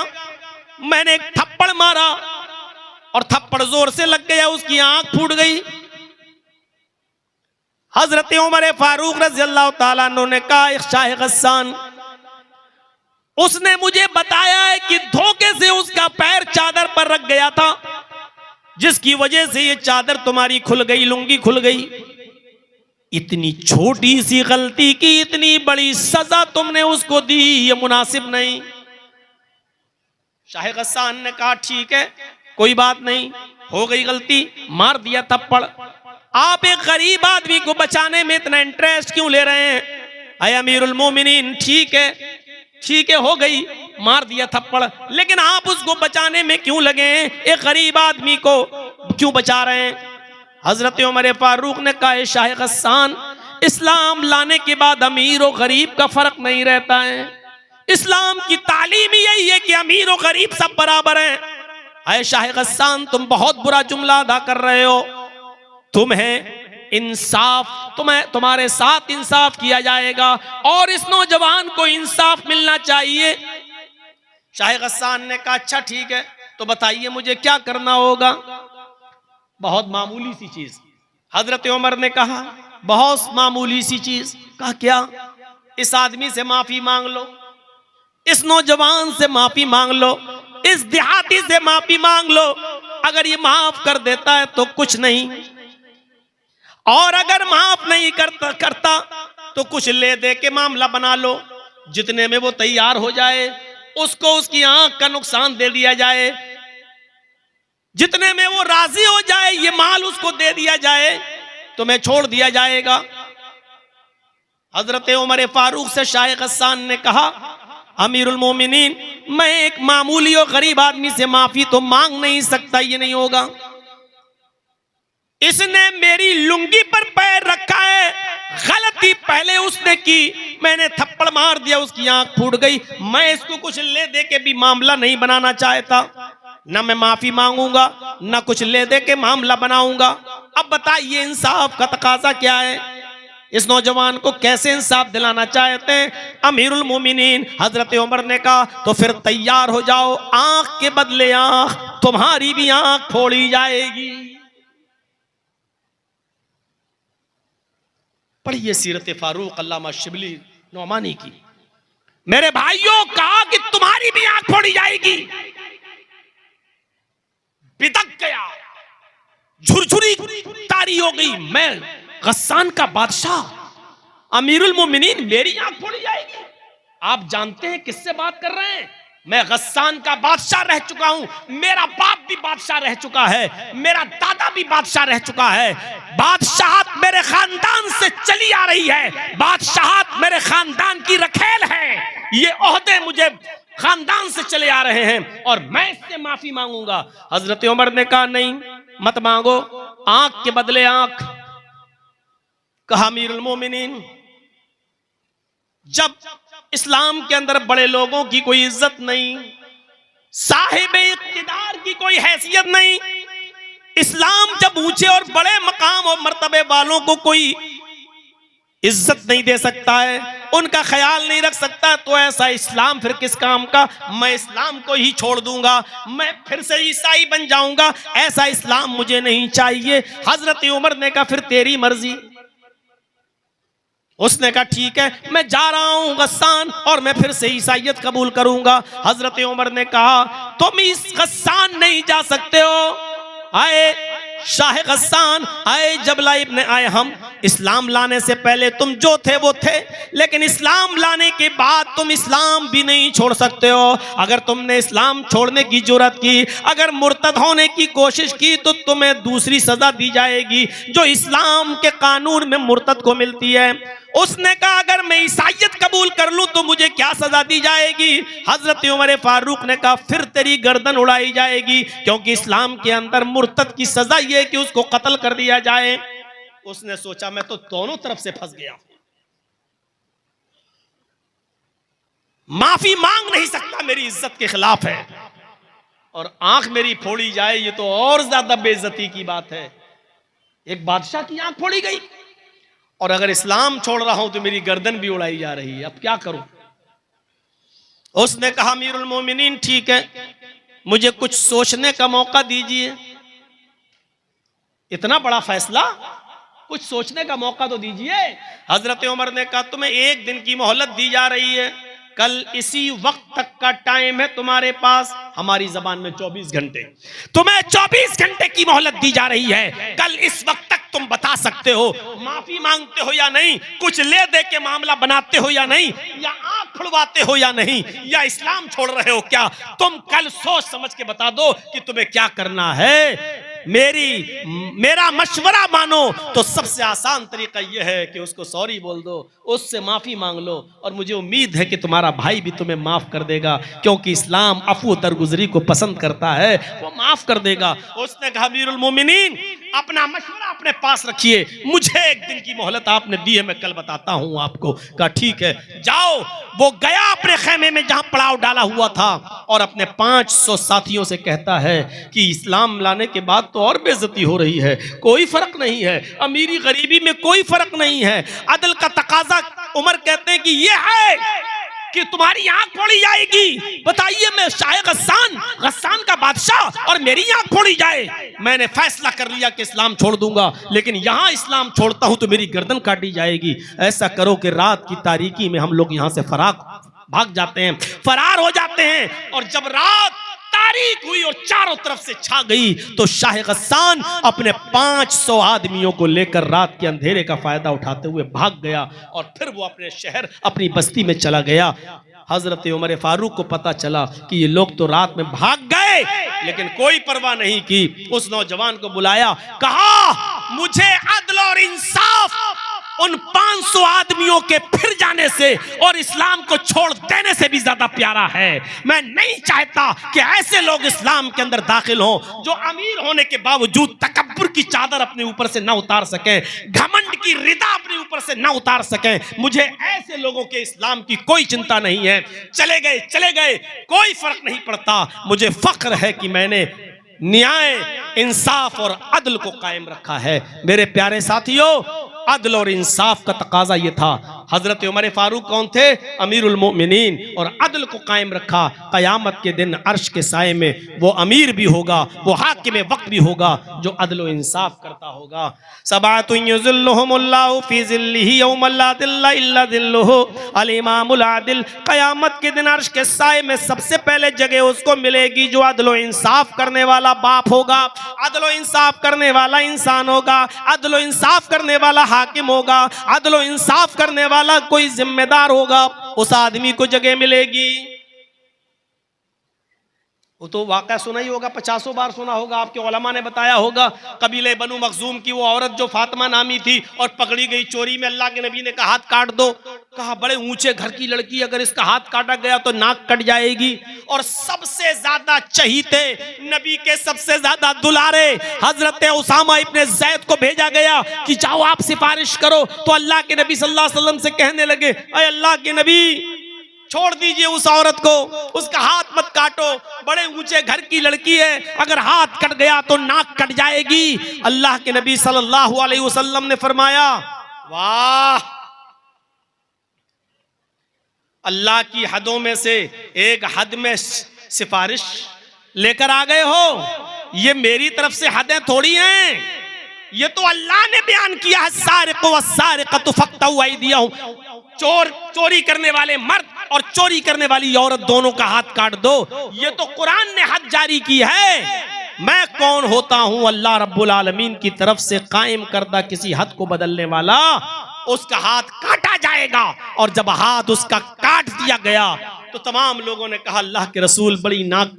मैंने एक थप्पड़ मारा और थप्पड़ जोर से लग गया, उसकी आंख फूट गई। हजरत उमर फारूक रज़ियल्लाहु ताला अन्हु ने कहा, शाह गस्सान, उसने मुझे बताया है कि धोखे से उसका पैर चादर पर रख गया था, जिसकी वजह से ये चादर तुम्हारी खुल गई, लुंगी खुल गई। इतनी छोटी सी गलती की इतनी बड़ी सजा तुमने उसको दी, ये मुनासिब नहीं। शाह गस्सान ने कहा, ठीक है, कोई बात नहीं, हो गई गलती, मार दिया थप्पड़। आप एक गरीब आदमी को बचाने में इतना इंटरेस्ट क्यों ले रहे हैं। अय अमीरुल मोमिनीन, ठीक है, हो गई, मार दिया थप्पड़, लेकिन आप उसको बचाने में क्यों लगे हैं, एक गरीब आदमी को क्यों बचा रहे हैं। हजरत उमर फारूक ने कहा, शाह गस्सान, इस्लाम लाने के बाद अमीर और गरीब का फर्क नहीं रहता है। इस्लाम की तालीम यही है कि अमीर और गरीब सब बराबर हैं। अय शाह गस्सान, तुम बहुत बुरा जुमला अदा कर रहे हो। तुम्हें इंसाफ, तुम्हारे साथ इंसाफ किया जाएगा और इस नौजवान को इंसाफ मिलना चाहिए। शाह गस्सान ने कहा, अच्छा ठीक है, तो बताइए मुझे क्या करना होगा? बहुत मामूली सी चीज हजरत उमर ने कहा, बहुत मामूली सी चीज। कहा क्या? इस आदमी से माफी मांग लो, इस नौजवान से माफी मांग लो, इस देहाती से माफी मांग लो। अगर ये माफ कर देता है तो कुछ नहीं, और अगर माफ नहीं करता तो कुछ ले दे के मामला बना लो। जितने में वो तैयार हो जाए उसको उसकी आंख का नुकसान दे दिया जाए, जितने में वो राजी हो जाए ये माल उसको दे दिया जाए, तुम्हें छोड़ दिया जाएगा। हजरत उमर फारूक से शाह गस्सान ने कहा, अमीरुल मोमिनीन, मैं एक मामूली और गरीब आदमी से माफी तो मांग नहीं सकता, ये नहीं होगा। इसने मेरी लुंगी पर पैर रखा है, गलती पहले उसने की, मैंने थप्पड़ मार दिया, उसकी आंख फूट गई। मैं इसको कुछ ले दे के भी मामला नहीं बनाना चाहता, न मैं माफी मांगूंगा न कुछ ले दे के मामला बनाऊंगा। अब बताइए इंसाफ का तकाजा क्या है? इस नौजवान को कैसे इंसाफ दिलाना चाहते हैं अमीरुल मोमिनीन? हजरत उमर ने कहा, तो फिर तैयार हो जाओ, आंख के बदले आंख, तुम्हारी भी आंख फोड़ी जाएगी। पढ़िए सीरत फारूक अल्लामा शिबली नौमानी की। मेरे भाइयों, कहा कि तुम्हारी भी आंख फोड़ी जाएगी। बिदक गया, झुरझुरी तारी हो गई। मैं गस्सान का बादशाह, अमीरुल मोमिनीन, मेरी आंख फोड़ी जाएगी? आप जानते हैं किससे बात कर रहे हैं? मैं गस्सान का बादशाह रह चुका हूं, मेरा बाप भी बादशाह रह चुका है, मेरा दादा भी बादशाह रह चुका है। बादशाहत मेरे खानदान से चली आ रही है, बादशाहत मेरे खानदान की रखेल है, ये ओहदे मुझे खानदान से चले आ रहे हैं और मैं इससे माफी मांगूंगा। हजरत उमर ने कहा, नहीं मत मांगो, आंख के बदले आंख। कहा, अमीरुल मोमिनीन, जब इस्लाम के अंदर बड़े लोगों की कोई इज्जत नहीं, साहिब इख्तिदार की कोई हैसियत नहीं, इस्लाम जब ऊंचे और बड़े मकाम और मर्तबे वालों को कोई इज्जत नहीं दे सकता है, उनका ख्याल नहीं रख सकता, तो ऐसा इस्लाम फिर किस काम का? मैं इस्लाम को ही छोड़ दूंगा, मैं फिर से ईसाई बन जाऊंगा, ऐसा इस्लाम मुझे नहीं चाहिए। हजरत उमर ने कहा, फिर तेरी मर्जी। उसने कहा, ठीक है, मैं जा रहा हूं गस्सान, और मैं फिर से ईसाइयत कबूल करूंगा। हजरत उमर ने कहा, तुम इस गस्सान नहीं जा सकते हो। आए शाह गस्सान, आए जबला इब्न आए, हम इस्लाम लाने से पहले तुम जो थे वो थे, लेकिन इस्लाम लाने के बाद तुम इस्लाम भी नहीं छोड़ सकते हो। अगर तुमने इस्लाम छोड़ने की जुर्रत की, अगर मुर्तद होने की कोशिश की, तो तुम्हें दूसरी सजा दी जाएगी जो इस्लाम के कानून में मुर्तद को मिलती है। उसने कहा, अगर मैं ईसाइयत कबूल कर लूं तो मुझे क्या सजा दी जाएगी? हजरत उमर फारूक ने कहा, फिर तेरी गर्दन उड़ाई जाएगी, क्योंकि इस्लाम के अंदर मुर्तद की सजा यह है कि उसको कत्ल कर दिया जाए। उसने सोचा, मैं तो दोनों तरफ से फंस गया, माफी मांग नहीं सकता, मेरी इज्जत के खिलाफ है, और आंख मेरी फोड़ी जाए, ये तो और ज्यादा बेइज्जती की बात है। एक बादशाह की आंख फोड़ी गई, और अगर इस्लाम छोड़ रहा हूं तो मेरी गर्दन भी उड़ाई जा रही है, अब क्या करूं? उसने कहा, अमीरुल मोमिनीन, ठीक है, मुझे कुछ सोचने का मौका दीजिए। इतना बड़ा फैसला, कुछ सोचने का मौका तो दीजिए। हजरत उमर ने कहा, तुम्हें एक दिन की मोहलत दी जा रही है, कल इसी वक्त तक का टाइम है तुम्हारे पास, हमारी जबान में 24 घंटे, तुम्हें 24 घंटे की मोहलत दी जा रही है। कल इस वक्त तक तुम बता सकते हो माफी मांगते हो या नहीं, कुछ ले दे के मामला बनाते हो या नहीं, या आंख फुड़वाते हो या नहीं, या इस्लाम छोड़ रहे हो क्या? तुम कल सोच समझ के बता दो कि तुम्हें क्या करना है। मेरा मशवरा मानो तो सबसे आसान तरीका यह है कि उसको सॉरी बोल दो, उससे माफी मांग लो, और मुझे उम्मीद है कि तुम्हारा भाई भी तुम्हें माफ कर देगा, क्योंकि इस्लाम अफू दरगुजरी को पसंद करता है, वो माफ कर देगा। उसने कहा, अमीरुल मोमिनीन, अपना मशवरा अपने पास रखिए, मुझे एक दिन की मोहलत आपने दी है, मैं कल बताता हूं आपको। कहा, ठीक है, जाओ। वो गया अपने खेमे में जहां पड़ाव डाला हुआ था, और अपने 500 साथियों से कहता है कि इस्लाम लाने के बाद तो और बेइज्जती हो रही है, कोई फर्क नहीं है, अमीरी गरीबी में कोई फर्क नहीं है, अदल का तकाजा। उमर कहते हैं कि यह है कि तुम्हारी आंख फोड़ी जाएगी। बताइए, मैं शाह गस्सान, गस्सान का बादशाह, और मेरी आंख फोड़ी जाए। मैंने फैसला कर लिया कि इस्लाम छोड़ दूंगा, लेकिन यहां इस्लाम छोड़ता हूं तो मेरी गर्दन काटी जाएगी। ऐसा करो कि रात की तारीकी में हम लोग यहां से भाग जाते हैं, फरार हो जाते हैं। और जब रात तारीक हुई और चारों तरफ से छा गई तो शाह गस्सान अपने 500 आदमियों को लेकर रात के अंधेरे का फायदा उठाते हुए भाग गया और फिर वो अपने शहर, अपनी बस्ती में चला गया। हजरत उमर फारूक को पता चला कि ये लोग तो रात में भाग गए, लेकिन कोई परवाह नहीं की। उस नौजवान को बुलाया, कहा मुझे अदल और इंसाफ उन 500 आदमियों के फिर जाने से और इस्लाम को छोड़ देने से भी ज्यादा प्यारा है। मैं नहीं चाहता कि ऐसे लोग इस्लाम के अंदर दाखिल हों जो अमीर होने के बावजूद तकब्बुर की चादर अपने ऊपर से ना उतार सकें, घमंड की रिदा अपने ऊपर से ना उतार सकें। मुझे ऐसे लोगों के इस्लाम की कोई चिंता नहीं है। चले गए, कोई फर्क नहीं पड़ता। मुझे फख्र है कि मैंने न्याय, इंसाफ और अदल को कायम रखा है। मेरे प्यारे साथियों, अदल और इंसाफ का तकाजा ये था। हजरत उमर फारूक कौन थे? अमीरुल मोमिनीन। और अदल को कायम रखा। कयामत के दिन अर्श के साए में वो अमीर भी होगा, वो हाकिम वक्त भी होगा जो अदल और इंसाफ करता होगा। सबातुन युज़िल्लुहुमुल्लाहु फी ज़िल्लिही यौम ला ज़िल्ला इल्ला ज़िल्लुहु अल इमामुल आदिल। कयामत के दिन अर्श के साए में सबसे पहले जगह उसको मिलेगी जो अदल और इंसाफ करने वाला बाप होगा, अदल और इंसाफ करने वाला इंसान होगा, अदल और इंसाफ करने वाला हाकिम होगा, अदल और इंसाफ करने वाला कोई जिम्मेदार होगा। उस आदमी को जगह मिलेगी। वो तो वाक़या सुना ही होगा, 50 बार सुना होगा। आपके उलमा ने बताया होगा। कबीले बनु मखजूम की वो औरत जो फातिमा नामी थी और पकड़ी गई चोरी में, अल्लाह के नबी ने कहा हाथ काट दो। कहा बड़े ऊंचे घर की लड़की, अगर इसका हाथ काटा गया तो नाक कट जाएगी। और सबसे ज्यादा चहीते, नबी के सबसे ज्यादा दुलारे हजरत उसामा इब्ने ज़ैद को भेजा गया कि जाओ आप सिफारिश करो। तो अल्लाह के नबी सल्लल्लाहु अलैहि वसल्लम से कहने लगे, अरे अल्लाह के नबी, छोड़ दीजिए उस औरत को, उसका हाथ मत काटो। बड़े ऊंचे घर की लड़की है, अगर हाथ कट गया तो नाक कट जाएगी। अल्लाह के नबी सल्लल्लाहु अलैहि वसल्लम ने फरमाया, वाह, अल्लाह की हदों में से एक हद में सिफारिश लेकर आ गए हो। ये मेरी तरफ से हदें थोड़ी हैं, ये तो अल्लाह ने बयान किया है। सारिक़ु वस्सारिक़तु फ़क़्तऊ अयदियहुम, चोरी करने वाले मर्द और चोरी करने वाली औरत दोनों का हाथ काट दो। ये तो कुरान ने हद जारी की है। मैं कौन होता हूं? अल्लाह रब्बुल आलमीन की तरफ से कायम करदा किसी हद को बदलने वाला। उसका हाथ काटा जाएगा। और जब हाथ उसका काट दिया गया तो तमाम लोगों ने कहा, अल्लाह के रसूल, बड़ी नाक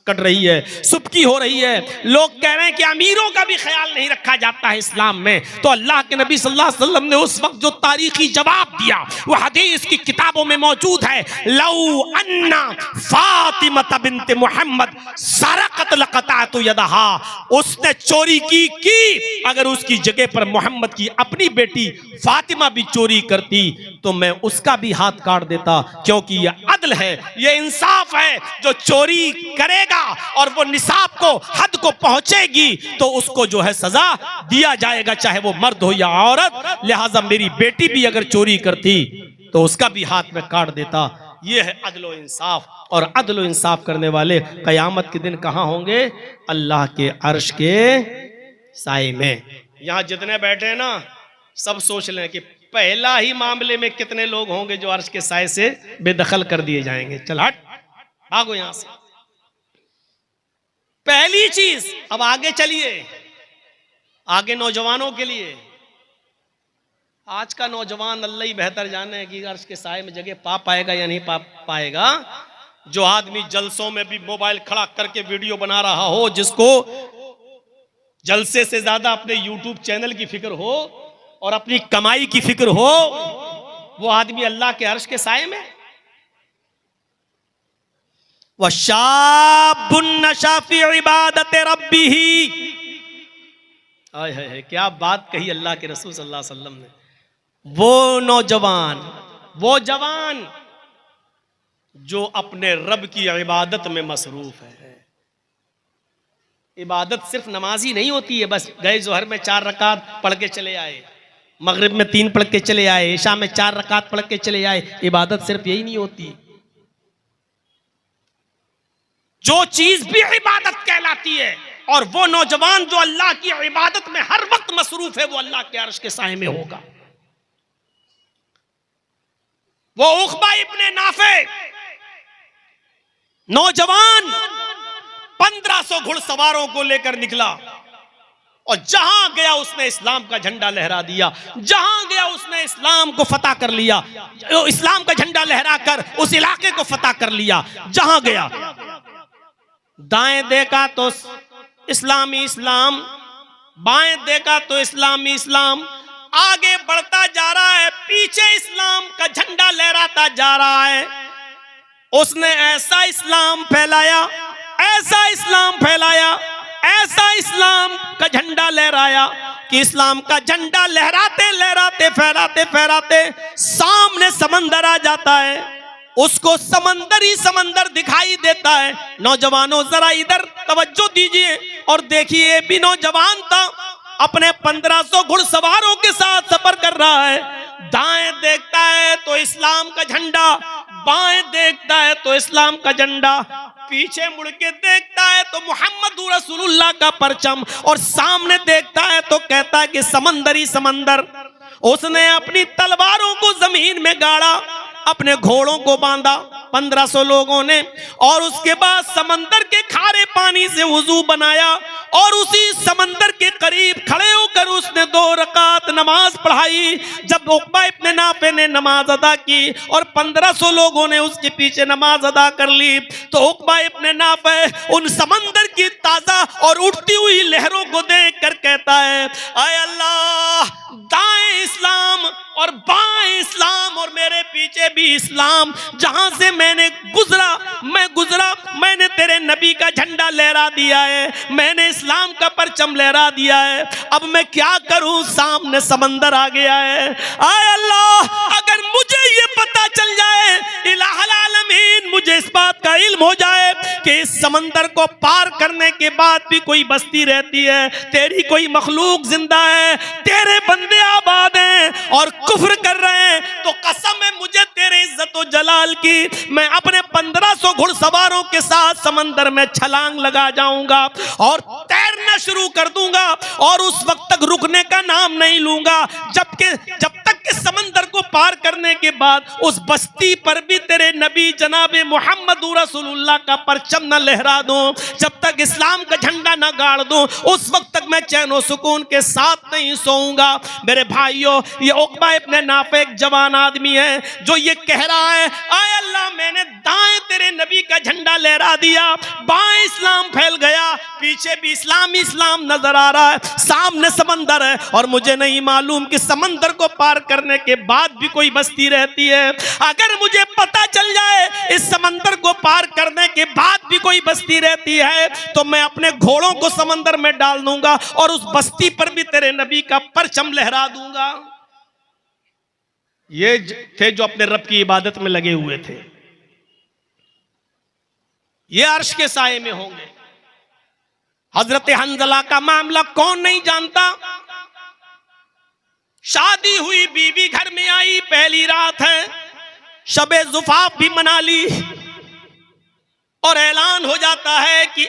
कट रही है, सुबकी हो रही है। लोग कह रहे हैं कि अमीरों का भी ख्याल नहीं रखा जाता है इस्लाम में। तो अल्लाह के नबी सल्लल्लाहु अलैहि वसल्लम ने उस वक्त जो तारीखी जवाब दिया वो हदीस की किताबों में मौजूद है। लौ अन्ना फातिमा बिन्त मुहम्मद सरकत लक़तअतु यदहा, उसने चोरी की, अगर उसकी जगह पर मोहम्मद की अपनी बेटी फातिमा भी चोरी करती तो मैं उसका भी हाथ काट देता, क्योंकि यह अदल है, ये इंसाफ है। जो चोरी करेगा और वो निसाब को, हद को पहुंचेगी तो उसको जो है सजा दिया जाएगा, चाहे वो मर्द हो या औरत। लिहाजा मेरी बेटी भी अगर चोरी करती तो उसका भी हाथ में काट देता। ये है अदल और इंसाफ। और अदल और इंसाफ करने वाले कयामत के दिन कहां होंगे? अल्लाह के अर्श के साए में। यहां जितने बैठे हैं ना, सब सोच लें कि पहला ही मामले में कितने लोग होंगे जो अर्श के साए से बेदखल कर दिए जाएंगे। चल हट, भागो यहां से। पहली चीज। अब आगे चलिए, आगे नौजवानों के लिए। आज का नौजवान अल्लाह ही बेहतर जाने है कि अर्श के साए में जगह पा पाएगा या नहीं पा पाएगा। जो आदमी जलसों में भी मोबाइल खड़ा करके वीडियो बना रहा हो, जिसको जलसे से ज्यादा अपने यूट्यूब चैनल की फिक्र हो और अपनी कमाई की फिक्र हो, वो आदमी अल्लाह के अर्श के साए में। वशाबुन नशा फी इबादत रब्बिही। हाय हाय, क्या बात कही अल्लाह के रसूल सल्लल्लाहु अलैहि वसल्लम ने। वो नौजवान, वो जवान जो अपने रब की इबादत में मसरूफ है। इबादत सिर्फ नमाजी नहीं होती है, बस गए जोहर में 4 रकात पढ़ के चले आए, मगरिब में 3 पढ़ के चले आए, ईशा में 4 रकात पढ़ के चले आए। इबादत सिर्फ यही नहीं होती। जो चीज भी इबादत कहलाती है, और वो नौजवान जो अल्लाह की इबादत में हर वक्त मसरूफ है, वो अल्लाह के अर्श के साए में होगा। वो उक़बा इब्ने नाफे नौजवान 1500 घुड़सवारों को लेकर निकला, और जहां गया उसने इस्लाम का झंडा लहरा दिया। जहां गया उसने इस्लाम को फतह कर लिया, इस्लाम का झंडा लहराकर उस इलाके को फतह कर लिया। जहां गया, दाएं देखा तो इस्लामी इस्लाम, बाएं देखा तो इस्लामी इस्लाम, आगे बढ़ता जा रहा है, पीछे इस्लाम का झंडा लहराता जा रहा है। उसने ऐसा इस्लाम फैलाया, ऐसा इस्लाम फैलाया, ऐसा इस्लाम का झंडा लहराया कि इस्लाम का झंडा लहराते लहराते फहराते फहराते सामने समंदर आ जाता है। उसको समंदर ही समंदर दिखाई देता है। नौजवानों जरा इधर तवज्जो दीजिए और देखिए, ये भी नौजवान था, अपने 1500 घुड़सवारों के साथ सफर कर रहा है। दाएं देखता है तो इस्लाम का झंडा, बाएं देखता है तो इस्लाम का झंडा, पीछे मुड़ के देखता है तो मुहम्मद रसूलुल्लाह का परचम, और सामने देखता है तो कहता है कि समंदर ही समंदर। उसने अपनी तलवारों को जमीन में गाड़ा, अपने घोड़ों को बांधा 1500 लोगों ने, और उसके बाद समंदर के खारे पानी से वुजू बनाया, और उसी समंदर के करीब खड़े होकर उसने 2 रकात नमाज पढ़ाई। जब उक़बा इब्ने नाफे ने नमाज अदा की और 1500 लोगों ने उसके पीछे नमाज अदा कर ली, तो उक़बा इब्ने नाफे उन समंदर की ताजा और उठती हुई लहरों को देखकर कहता है, आय अल्लाह, दाएं इस्लाम और बाएं इस्लाम और मेरे पीछे भी इस्लाम, जहां से मैंने गुजरा मैंने तेरे नबी का झंडा लहरा दिया है, मैंने इस्लाम का परचम लहरा दिया है, अब मैं क्या करूं, सामने समंदर आ गया है। आय अल्लाह, अगर मुझे ये पता चल जाए, इलाहुल आलमीन, मुझे इस बात का इल्म हो जाए कि इस समंदर को पार करने के बाद भी कोई बस्ती रहती है, तेरी कोई मखलूक जिंदा है, तेरे बंदे आबाद हैं और कुफ्र कर रहे हैं, तो कसम है मुझे तेरे इज्जत और जलाल की, मैं अपने 1500 घुड़सवारों के साथ समंदर में छलांग लगा जाऊंगा और तैरना शुरू कर दूंगा, और उस वक्त तक रुकने का नाम नहीं लूंगा जब तक के समंदर को पार करने के बाद उस बस्ती पर भी तेरे नबी जनाबे मोहम्मद रसूलुल्लाह का परचम न लहरा दूं, जब तक इस्लाम का झंडा न गाड़ दूं, उस वक्त तक मैं चैन और सुकून के साथ नहीं सोऊंगा। मेरे भाइयों, ये उक़बा इब्ने नाफे एक जवान आदमी है जो ये कह रहा है, आय अल्लाह, मैंने दाएं तेरे नबी का झंडा लहरा दिया, बाएं इस्लाम फैल गया, पीछे भी इस्लाम इस्लाम नजर आ रहा है, सामने समंदर है, और मुझे नहीं मालूम कि समंदर को पार करने के बाद भी कोई बस्ती रहती है। अगर मुझे पता चल जाए इस समंदर को पार करने के बाद भी कोई बस्ती रहती है, तो मैं अपने घोड़ों को समंदर में डाल दूंगा और उस बस्ती पर भी तेरे नबी का परचम लहरा दूंगा। ये थे जो अपने रब की इबादत में लगे हुए थे, ये अर्श के साए में होंगे। हजरत हंजला का मामला कौन नहीं जानता। शादी हुई, बीवी घर में आई, पहली रात है, शबे ज़ुफ़ाफ भी मना ली, और ऐलान हो जाता है कि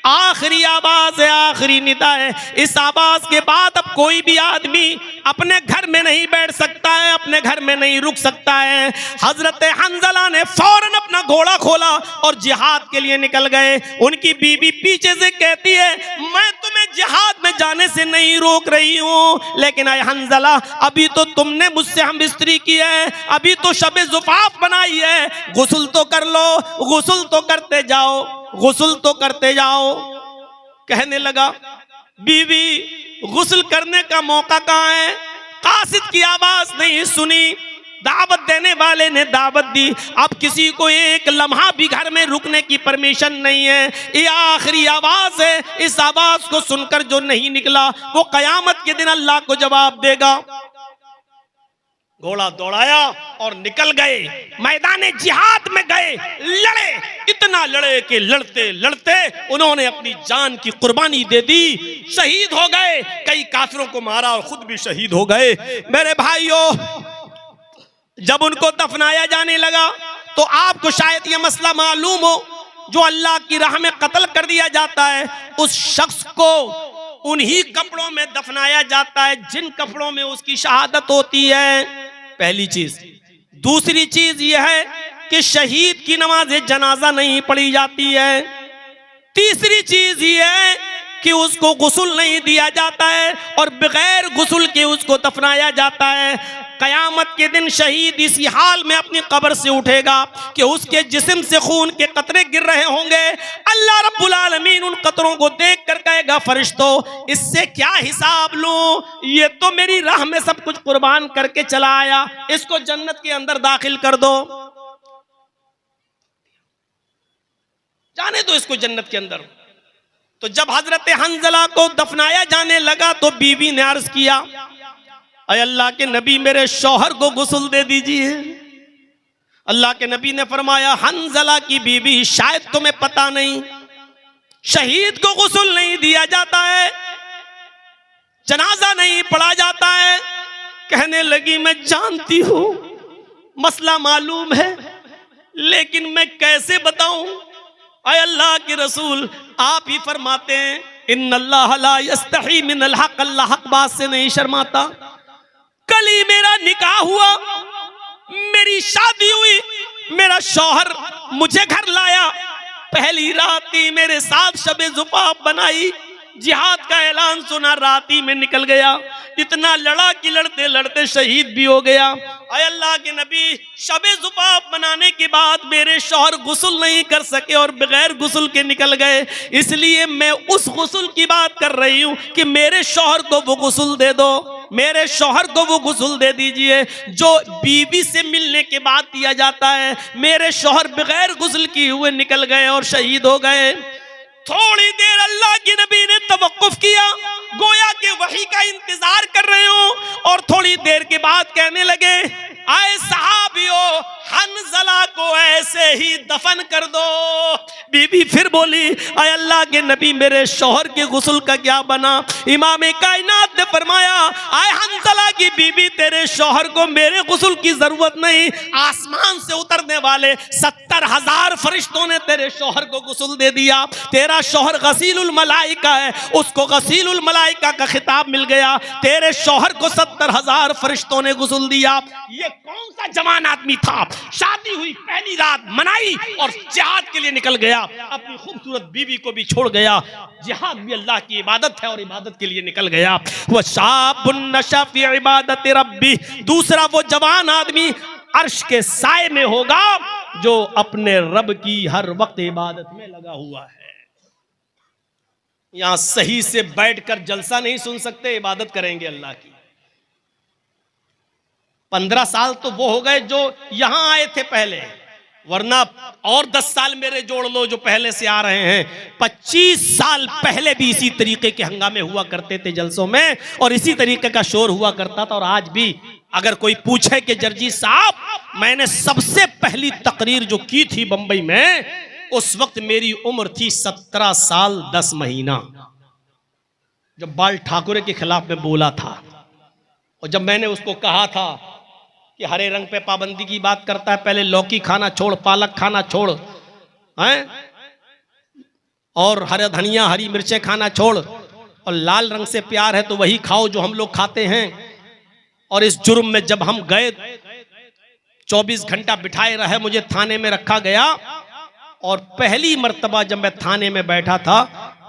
आखिरी आवाज है, आखिरी निदा है, इस आवाज के बाद अब कोई भी आदमी अपने घर में नहीं बैठ सकता है, अपने घर में नहीं रुक सकता है। हजरत हंजला ने फौरन अपना घोड़ा खोला और जिहाद के लिए निकल गए। उनकी बीवी पीछे से कहती है, मैं तुम्हें जिहाद में जाने से नहीं रोक रही हूं, लेकिन आए हंजला, अभी तो तुमने मुझसे हम बिस्तरी की है, अभी तो शबे ज़ुफ़ाफ बनाई है, गुस्ल तो कर लो, गुस्ल तो करते जाओ, गुस्ल तो करते जाओ। कहने लगा, बीवी गुस्ल करने का मौका कहाँ है, कासिद की आवाज नहीं सुनी, दावत देने वाले ने दावत दी, अब किसी को एक लम्हा भी घर में रुकने की परमिशन नहीं है, ये आखिरी आवाज है, इस आवाज को सुनकर जो नहीं निकला वो कयामत के दिन अल्लाह को जवाब देगा। घोड़ा दौड़ाया और निकल गए, मैदान जिहाद में गए, लड़े, इतना लड़े कि लड़ते लड़ते उन्होंने अपनी जान की कुर्बानी दे दी, शहीद हो गए, कई काफिरों को मारा और खुद भी शहीद हो गए। मेरे भाइयों, जब उनको दफनाया जाने लगा तो आपको शायद यह मसला मालूम हो, जो अल्लाह की राह में कत्ल कर दिया जाता है, उस शख्स को उन्हीं कपड़ों में दफनाया जाता है जिन कपड़ों में उसकी शहादत होती है। पहली चीज। दूसरी चीज यह है कि शहीद की नमाज जनाजा नहीं पढ़ी जाती है। तीसरी चीज यह है कि उसको गुस्ल नहीं दिया जाता है और बगैर गुस्ल के उसको दफनाया जाता है। कयामत के दिन शहीद इसी हाल में अपनी कब्र से उठेगा कि उसके जिस्म से खून के कतरे गिर रहे होंगे। अल्लाह रब्बुल आलमीन उन कतरों को देख कर कहेगा, फरिश्तों इससे क्या हिसाब लूं, ये तो मेरी राह में सब कुछ कुर्बान करके चला आया, इसको जन्नत के अंदर दाखिल कर दो, जाने दो इसको जन्नत के अंदर। तो जब हजरत हंजला को दफनाया जाने लगा तो बीवी ने अर्ज किया, अय अल्लाह के नबी मेरे शौहर को गुस्ल दे दीजिए। अल्लाह के नबी ने फरमाया, हंजला की बीवी शायद तुम्हें पता नहीं, शहीद को गुस्ल नहीं दिया जाता है, जनाजा नहीं पढ़ा जाता है। कहने लगी, मैं जानती हूं, मसला मालूम है, लेकिन मैं कैसे बताऊं। अय अल्लाह के रसूल आप ही फरमाते हैं, इन्नल्लाह ला यस्तही मिनल हक, अल्लाह हक बात से नहीं शर्माता। कल ही मेरा निकाह हुआ, मेरी शादी हुई, मेरा शौहर मुझे घर लाया, पहली रात ही मेरे साथ शबे जुबाब बनाई, जिहाद का ऐलान सुना, राती में निकल गया, इतना लड़ा कि लड़ते लड़ते शहीद भी हो गया। अय अल्लाह के नबी शबे जुबाब बनाने के बाद मेरे शौहर गुस्ल नहीं कर सके और बगैर गुस्ल के निकल गए, इसलिए मैं उस गुस्ल की बात कर रही हूं कि मेरे शौहर को वो गुस्ल दे दो, मेरे शौहर को वो गुस्ल दे दीजिए जो बीवी से मिलने के बाद दिया जाता है। मेरे शौहर बगैर गुस्ल किए हुए निकल गए और शहीद हो गए। थोड़ी देर अल्लाह के नबी ने तवक्कुफ किया, गोया के वही का इंतजार कर रहे हो, और थोड़ी देर के बाद कहने लगे, आए सहाबियों, हंजला को ऐसे ही दफन कर दो। बीबी फिर बोली, आए अल्लाह के नबी मेरे शौहर के गुस्ल का क्या बना। इमाम कायनात ने फरमाया, आए हंजला की बीबी तेरे शौहर को मेरे गुस्ल की जरूरत नहीं, आसमान से उतरने वाले 70,000 फरिश्तों ने तेरे शौहर को गुस्ल दे दिया। तेरा शौहर गसीलुल मलाइका है, उसको गसीलुल मलाइका का खिताब मिल गया। तेरे शौहर को 70,000 फरिश्तों ने गुस्ल दिया। ये कौन सा जवान आदमी था, शादी हुई, पहली रात मनाई और जिहाद के लिए निकल गया, अपनी खूबसूरत बीवी को भी छोड़ गया। जिहाद भी अल्लाह की इबादत है और इबादत के लिए निकल गया। वह शाबुन नशा फी इबादत रब्बी, दूसरा वो जवान आदमी अर्श के साए में होगा जो अपने रब की हर वक्त इबादत में लगा हुआ है। यहां सही से बैठकर जलसा नहीं सुन सकते, इबादत करेंगे अल्लाह की। 15 साल तो वो हो गए जो यहां आए थे पहले, वरना और 10 साल मेरे जोड़ लो जो पहले से आ रहे हैं। 25 साल पहले भी इसी तरीके के हंगामे हुआ करते थे जलसों में, और इसी तरीके का शोर हुआ करता था। और आज भी अगर कोई पूछे कि जर्जी साहब मैंने सबसे पहली तकरीर जो की थी बंबई में, उस वक्त मेरी उम्र थी 17 साल 10 महीना, जब बाल ठाकुरे के खिलाफ में बोला था। और जब मैंने उसको कहा था कि हरे रंग पे पाबंदी की बात करता है, पहले लौकी खाना छोड़, पालक खाना छोड़, हैं, और हरा धनिया हरी मिर्चें खाना छोड़, और लाल रंग से प्यार है तो वही खाओ जो हम लोग खाते हैं। और इस जुर्म में जब हम गए, 24 घंटा बिठाए रहे, मुझे थाने में रखा गया। और पहली मर्तबा जब मैं थाने में बैठा था,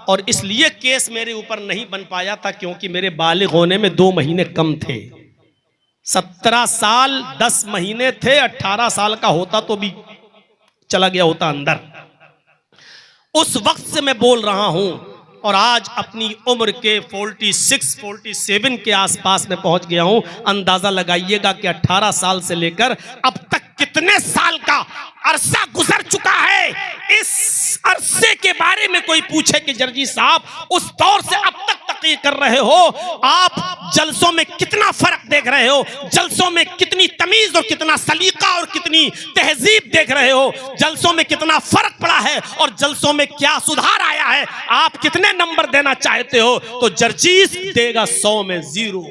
और इसलिए केस मेरे ऊपर नहीं बन पाया था क्योंकि मेरे बालिग होने में 2 महीने कम थे। 17 साल 10 महीने थे, 18 साल का होता तो भी चला गया होता अंदर। उस वक्त से मैं बोल रहा हूं, और आज अपनी उम्र के 46-47 के आसपास में पहुंच गया हूं। अंदाजा लगाइएगा कि 18 साल से लेकर अब तक कितने साल का अरसा गुजर चुका है। इस अरसे के बारे में कोई पूछे कि जर्जी साहब उस दौर से अब तक तक़ीद कर रहे हो, आप जलसों में कितना फर्क देख रहे हो, जलसों में कितनी तमीज और कितना सलीका और कितनी तहजीब देख रहे हो, जलसों में कितना फर्क पड़ा है और जलसों में क्या सुधार आया है, आप कितने नंबर देना चाहते हो? तो जर्जीस देगा 100 में 0।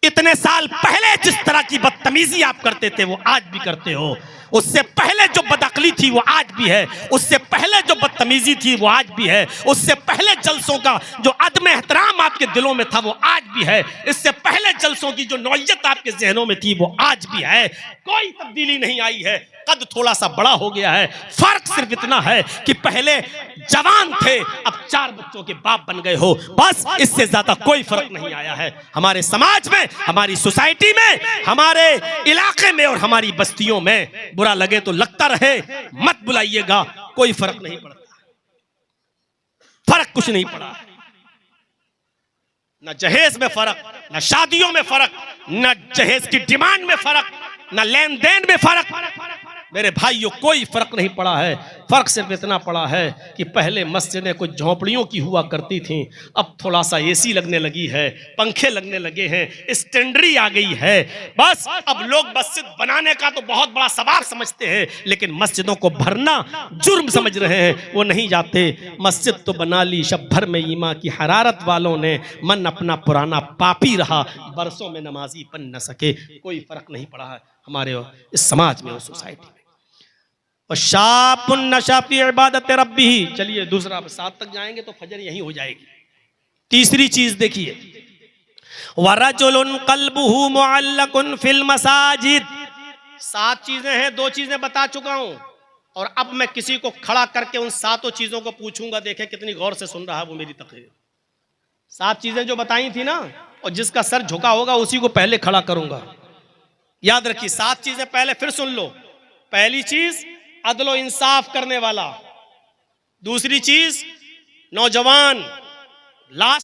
इतने साल पहले जिस तरह की बदतमीजी आप करते थे वो आज भी करते हो। उससे पहले जो बदअक्ली थी वो आज भी है, उससे पहले जो बदतमीजी थी वो आज भी है, उससे पहले जलसों का जो अदम एहतराम आपके दिलों में था वो आज भी है, इससे पहले जलसों की जो नौयत आपके जहनों में थी वो आज भी है। कोई तब्दीली नहीं आई है। कद थोड़ा सा बड़ा हो गया है, फर्क सिर्फ इतना है कि पहले जवान थे, अब 4 बच्चों के बाप बन गए हो, बस इससे ज्यादा कोई फर्क नहीं आया है। हमारे समाज में, हमारी सोसाइटी में, हमारे इलाके में और हमारी बस्तियों में बुरा लगे तो लगता रहे, मत बुलाइएगा, कोई फर्क नहीं पड़ता। फर्क कुछ नहीं पड़ा, न जहेज में फर्क, न शादियों में फर्क, न जहेज की डिमांड में फर्क, न लेन देन में फर्क। मेरे भाइयों कोई फर्क नहीं पड़ा है। फर्क सिर्फ इतना पड़ा है कि पहले मस्जिदें कुछ झोंपड़ियों की हुआ करती थीं, अब थोड़ा सा एसी लगने लगी है, पंखे लगने लगे हैं, स्टैंडरी आ गई है। बस अब लोग मस्जिद बनाने का तो बहुत बड़ा सवाब समझते हैं, लेकिन मस्जिदों को भरना जुर्म समझ रहे हैं, वो नहीं जाते। मस्जिद तो बना ली शब भर में ईमा की हरारत वालों ने, मन अपना पुराना पापी रहा, बरसों में नमाजी बन न सके। कोई फर्क नहीं पड़ा है हमारे इस समाज में और सोसाइटी में। शापुन नशा फी इबादत रब्बिही। चलिए दूसरा, 7 तक जाएंगे तो फजर यहीं हो जाएगी। तीसरी चीज देखिए, वरजुलुन क़ल्बुहु मुअल्लकुन फिल मसाजिद। 7 चीजें हैं, 2 चीजें बता चुका हूं और अब मैं किसी को खड़ा करके उन 7 चीजों को पूछूंगा, देखे कितनी गौर से सुन रहा है वो मेरी तकरीर। 7 चीजें जो बताई थी ना, और जिसका सर झुका होगा उसी को पहले खड़ा करूंगा। याद रखिए 7 चीजें पहले फिर सुन लो। पहली चीज अदलो इंसाफ करने वाला, दूसरी चीज नौजवान, लास्ट